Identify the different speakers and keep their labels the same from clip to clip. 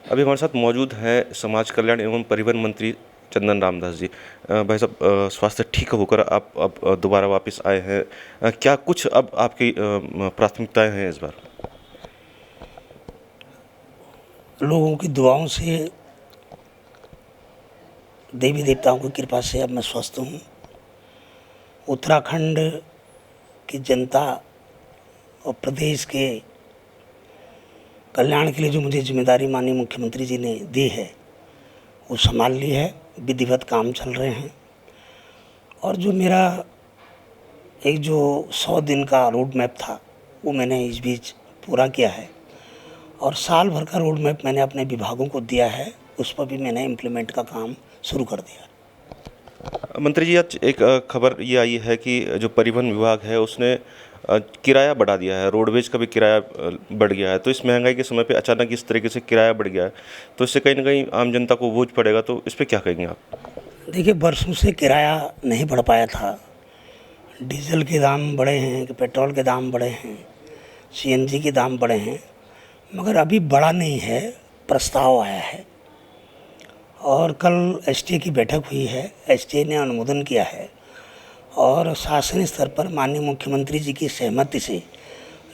Speaker 1: अभी हमारे साथ मौजूद हैं समाज कल्याण एवं परिवहन मंत्री चंदन रामदास जी। भाई साहब, स्वास्थ्य ठीक होकर आप अब दोबारा वापस आए हैं। क्या कुछ अब आपकी प्राथमिकताएं हैं इस बार?
Speaker 2: लोगों की दुआओं से, देवी देवताओं की कृपा से अब मैं स्वस्थ हूँ। उत्तराखंड की जनता और प्रदेश के कल्याण के लिए जो मुझे जिम्मेदारी माननीय मुख्यमंत्री जी ने दी है वो संभाल ली है। विधिवत काम चल रहे हैं और जो मेरा एक जो 100 दिन का रोड मैप था वो मैंने इस बीच पूरा किया है और साल भर का रोड मैप मैंने अपने विभागों को दिया है। उस पर भी मैंने इम्प्लीमेंट का काम शुरू कर दिया।
Speaker 1: मंत्री जी, आज एक खबर ये आई है कि जो परिवहन विभाग है उसने किराया बढ़ा दिया है, रोडवेज का भी किराया बढ़ गया है। तो इस महंगाई के समय पे अचानक इस तरीके से किराया बढ़ गया है तो इससे कहीं ना कहीं आम जनता को बोझ पड़ेगा, तो इस पर क्या कहेंगे आप?
Speaker 2: देखिए, बरसों से किराया नहीं बढ़ पाया था। डीजल के दाम बढ़े हैं कि पेट्रोल के दाम बढ़े हैं, सीएनजी के दाम बढ़े हैं, मगर अभी बढ़ा नहीं है। प्रस्ताव आया है और कल एसटीए की बैठक हुई है। एसटीए ने अनुमोदन किया है और शासन स्तर पर माननीय मुख्यमंत्री जी की सहमति से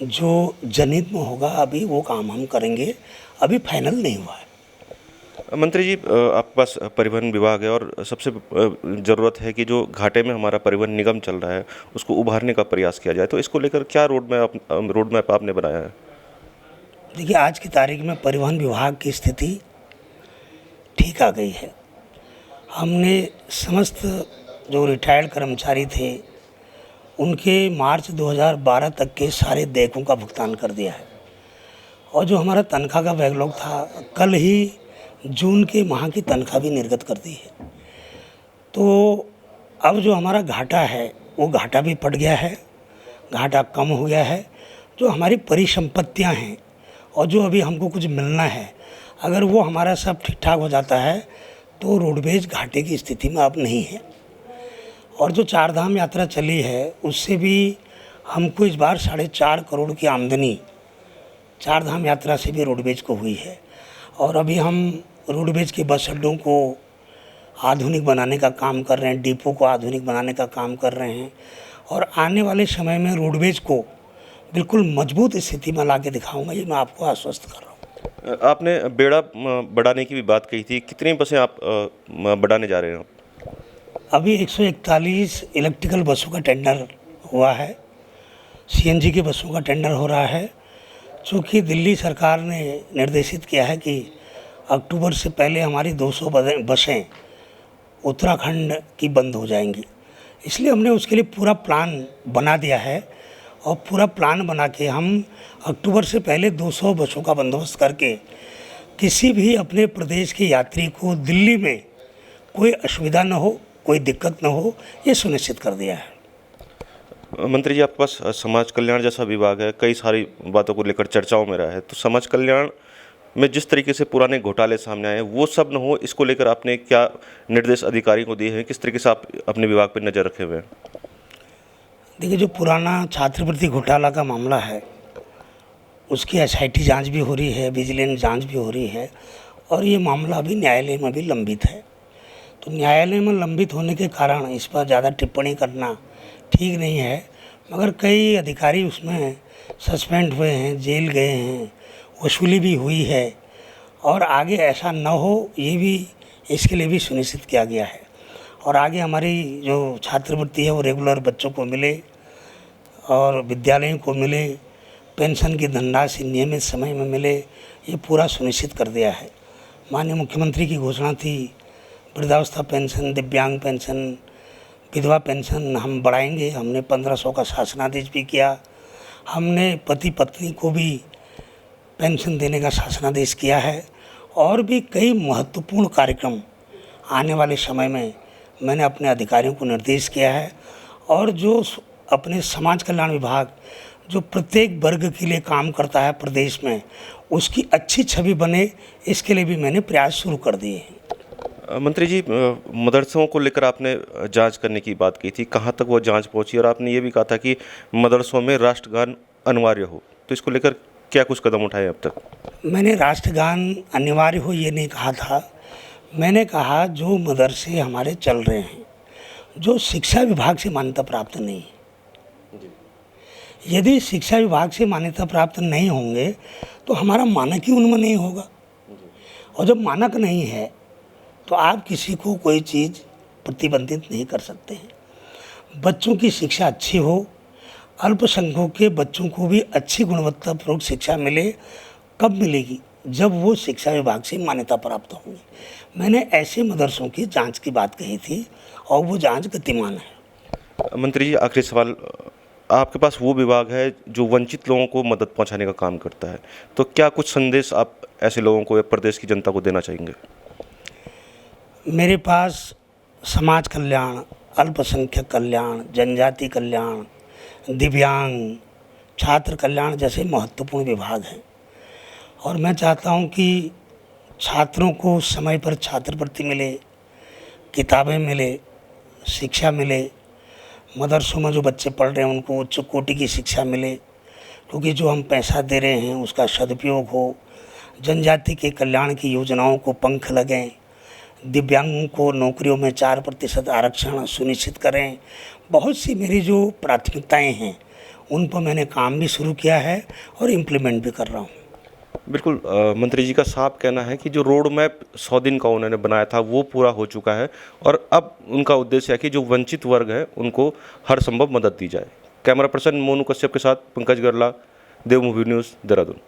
Speaker 2: जो जनहित में होगा अभी वो काम हम करेंगे। अभी फाइनल नहीं हुआ है।
Speaker 1: मंत्री जी, आपके पास परिवहन विभाग है और सबसे ज़रूरत है कि जो घाटे में हमारा परिवहन निगम चल रहा है उसको उभारने का प्रयास किया जाए। तो इसको लेकर क्या रोड मैप आपने बनाया है?
Speaker 2: देखिए, आज की तारीख में परिवहन विभाग की स्थिति ठीक आ गई है। हमने समस्त जो रिटायर्ड कर्मचारी थे उनके मार्च 2012 तक के सारे देयकों का भुगतान कर दिया है और जो हमारा तनख्वाह का बैकलॉग था, कल ही जून के माह की तनख्वाह भी निर्गत कर दी है। तो अब जो हमारा घाटा है वो घाटा भी पड़ गया है, घाटा कम हो गया है। जो हमारी परिसंपत्तियां हैं और जो अभी हमको कुछ मिलना है, अगर वो हमारा सब ठीक ठाक हो जाता है तो रोडवेज घाटे की स्थिति में अब नहीं है। और जो चार धाम यात्रा चली है उससे भी हमको इस बार 4.5 करोड़ की आमदनी चार धाम यात्रा से भी रोडवेज को हुई है। और अभी हम रोडवेज के बस अड्डों को आधुनिक बनाने का काम कर रहे हैं, डिपो को आधुनिक बनाने का काम कर रहे हैं और आने वाले समय में रोडवेज को बिल्कुल मजबूत स्थिति में ला के दिखाऊँगा, ये मैं आपको आश्वस्त कर रहा हूँ।
Speaker 1: आपने बेड़ा बढ़ाने की भी बात कही थी, कितनी बसें आप बढ़ाने जा रहे हैं?
Speaker 2: अभी 141 इलेक्ट्रिकल बसों का टेंडर हुआ है, सीएनजी के बसों का टेंडर हो रहा है। चूँकि दिल्ली सरकार ने निर्देशित किया है कि अक्टूबर से पहले हमारी 200 बसें उत्तराखंड की बंद हो जाएंगी, इसलिए हमने उसके लिए पूरा प्लान बना दिया है और पूरा प्लान बना के हम अक्टूबर से पहले 200 बसों का बंदोबस्त करके किसी भी अपने प्रदेश के यात्री को दिल्ली में कोई असुविधा न हो, कोई दिक्कत न हो, ये सुनिश्चित कर दिया है।
Speaker 1: मंत्री जी, आपके पास समाज कल्याण जैसा विभाग है, कई सारी बातों को लेकर चर्चाओं में रहा है, तो समाज कल्याण में जिस तरीके से पुराने घोटाले सामने आए वो सब न हो, इसको लेकर आपने क्या निर्देश अधिकारी को दिए हैं? किस तरीके से आप अपने विभाग पर नज़र रखे हुए हैं?
Speaker 2: देखिए, जो पुराना छात्रवृत्ति घोटाला का मामला है उसकी एसआईटी जांच भी हो रही है, विजिलेंस जांच भी हो रही है और ये मामला अभी न्यायालय में भी लंबित है। तो न्यायालय में लंबित होने के कारण इस पर ज़्यादा टिप्पणी करना ठीक नहीं है, मगर कई अधिकारी उसमें सस्पेंड हुए हैं, जेल गए हैं, वसूली भी हुई है और आगे ऐसा न हो ये भी, इसके लिए भी सुनिश्चित किया गया है। और आगे हमारी जो छात्रवृत्ति है वो रेगुलर बच्चों को मिले और विद्यालयों को मिले, पेंशन की धनराशि नियमित समय में मिले, ये पूरा सुनिश्चित कर दिया है। माननीय मुख्यमंत्री की घोषणा थी वृद्धावस्था पेंशन, दिव्यांग पेंशन, विधवा पेंशन हम बढ़ाएंगे। हमने 1500 का शासनादेश भी किया। हमने पति पत्नी को भी पेंशन देने का शासनादेश किया है और भी कई महत्वपूर्ण कार्यक्रम आने वाले समय में मैंने अपने अधिकारियों को निर्देश किया है। और जो अपने समाज कल्याण विभाग जो प्रत्येक वर्ग के लिए काम करता है प्रदेश में, उसकी अच्छी छवि बने, इसके लिए भी मैंने प्रयास शुरू कर दिए हैं।
Speaker 1: मंत्री जी, मदरसों को लेकर आपने जांच करने की बात की थी, कहाँ तक वो जांच पहुंची? और आपने ये भी कहा था कि मदरसों में राष्ट्रगान अनिवार्य हो, तो इसको लेकर क्या कुछ कदम उठाए अब तक?
Speaker 2: मैंने राष्ट्रगान अनिवार्य हो ये नहीं कहा था। मैंने कहा जो मदरसे हमारे चल रहे हैं, जो शिक्षा विभाग से मान्यता प्राप्त नहीं है, यदि शिक्षा विभाग से मान्यता प्राप्त नहीं होंगे तो हमारा मानक ही उनमें नहीं होगा। और जब मानक नहीं है तो आप किसी को कोई चीज़ प्रतिबंधित नहीं कर सकते हैं। बच्चों की शिक्षा अच्छी हो, अल्पसंख्यकों के बच्चों को भी अच्छी गुणवत्तापूर्ण शिक्षा मिले। कब मिलेगी? जब वो शिक्षा विभाग से मान्यता प्राप्त होंगी। मैंने ऐसे मदरसों की जांच की बात कही थी और वो जांच गतिमान है।
Speaker 1: मंत्री जी, आखिरी सवाल, आपके पास वो विभाग है जो वंचित लोगों को मदद पहुंचाने का काम करता है, तो क्या कुछ संदेश आप ऐसे लोगों को या प्रदेश की जनता को देना चाहेंगे?
Speaker 2: मेरे पास समाज कल्याण, अल्पसंख्यक कल्याण, जनजाति कल्याण, दिव्यांग, छात्र कल्याण जैसे महत्वपूर्ण विभाग हैं। और मैं चाहता हूं कि छात्रों को समय पर छात्रवृत्ति मिले, किताबें मिले, शिक्षा मिले। मदरसों में जो बच्चे पढ़ रहे हैं उनको उच्च कोटि की शिक्षा मिले, क्योंकि जो हम पैसा दे रहे हैं उसका सदुपयोग हो। जनजाति के कल्याण की योजनाओं को पंख लगें। दिव्यांगों को नौकरियों में 4% आरक्षण सुनिश्चित करें। बहुत सी मेरी जो प्राथमिकताएं हैं उन पर मैंने काम भी शुरू किया है और इम्प्लीमेंट भी कर रहा हूँ।
Speaker 1: बिल्कुल, मंत्री जी का साफ कहना है कि जो रोड मैप 100 दिन का उन्होंने बनाया था वो पूरा हो चुका है और अब उनका उद्देश्य है कि जो वंचित वर्ग है उनको हर संभव मदद दी जाए। कैमरा पर्सन मोनू कश्यप के साथ पंकज गर्ला, देवभूमि न्यूज़, देहरादून।